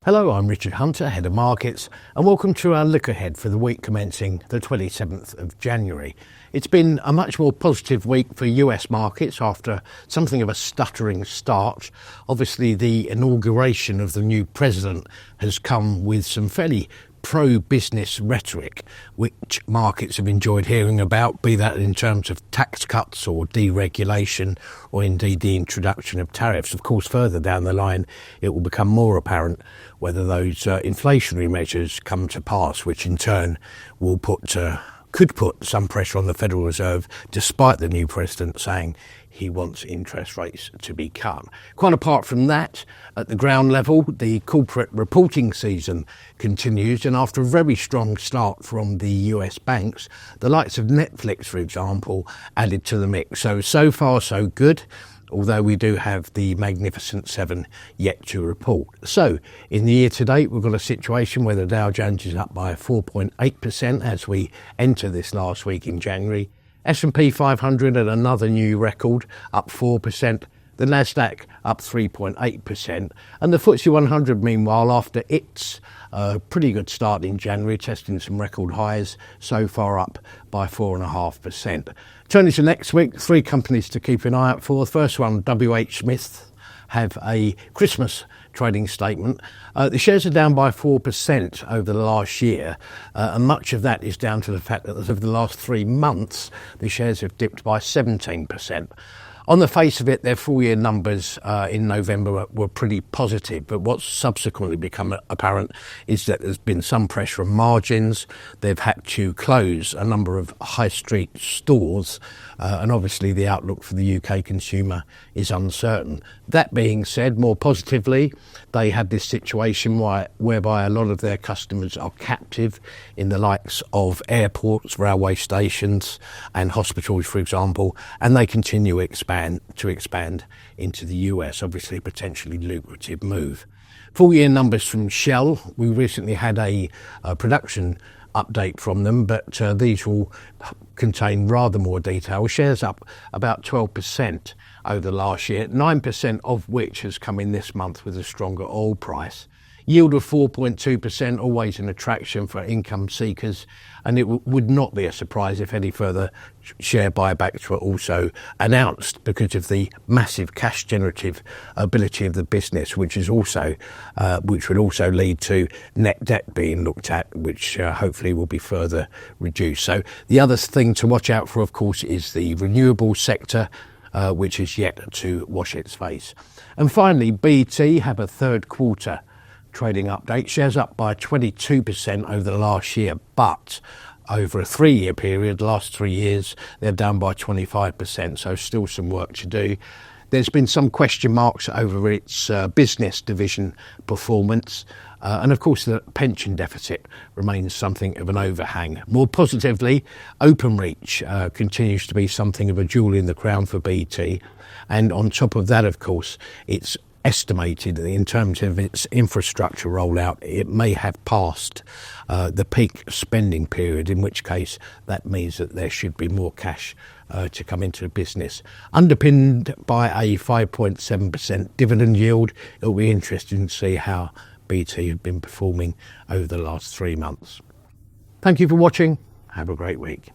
Hello, I'm Richard Hunter, Head of Markets, and welcome to our look ahead for the week commencing the 27th of January. It's been a much more positive week for US markets after something of a stuttering start. Obviously, the inauguration of the new president has come with some fairly pro-business rhetoric, which markets have enjoyed hearing about, be that in terms of tax cuts or deregulation, or indeed the introduction of tariffs. Of course, further down the line, it will become more apparent whether those inflationary measures come to pass, which in turn will could put some pressure on the Federal Reserve, despite the new president saying he wants interest rates to be cut. Quite apart from that, at the ground level, the corporate reporting season continues, and after a very strong start from the US banks, the likes of Netflix, for example, added to the mix. So far so good, although we do have the Magnificent Seven yet to report. So, in the year to date, we've got a situation where the Dow Jones is up by 4.8% as we enter this last week in January. S&P 500 at another new record, up 4%. The Nasdaq up 3.8%. And the FTSE 100, meanwhile, after its pretty good start in January, testing some record highs, so far up by 4.5%. Turning to next week, three companies to keep an eye out for. The first one, WH Smith, have a Christmas trading statement. The shares are down by 4% over the last year, and much of that is down to the fact that over the last 3 months, the shares have dipped by 17%. On the face of it, their full-year numbers in November were pretty positive, but what's subsequently become apparent is that there's been some pressure on margins. They've had to close a number of high street stores, and obviously the outlook for the UK consumer is uncertain. That being said, more positively, they had this situation whereby a lot of their customers are captive in the likes of airports, railway stations and hospitals, for example, and they continue to expand into the US, obviously a potentially lucrative move. Full year numbers from Shell. We recently had a production update from them, but these will contain rather more detail. Shares up about 12% over the last year, 9% of which has come in this month with a stronger oil price. Yield of 4.2%, always an attraction for income seekers, and it would not be a surprise if any further share buybacks were also announced because of the massive cash generative ability of the business, which would also lead to net debt being looked at, which hopefully will be further reduced. So the other thing to watch out for, of course, is the renewable sector, which is yet to wash its face. And finally, BT have a third quarter trading update. Shares up by 22% over the last year, but over a 3-year period, last 3 years, they're down by 25%, so still some work to do. There's been some question marks over its business division performance, and of course the pension deficit remains something of an overhang. More positively, Openreach continues to be something of a jewel in the crown for BT, and on top of that, of course, it's estimated that in terms of its infrastructure rollout, it may have passed the peak spending period, in which case that means that there should be more cash to come into the business. Underpinned by a 5.7% dividend yield, it'll be interesting to see how BT have been performing over the last 3 months. Thank you for watching. Have a great week.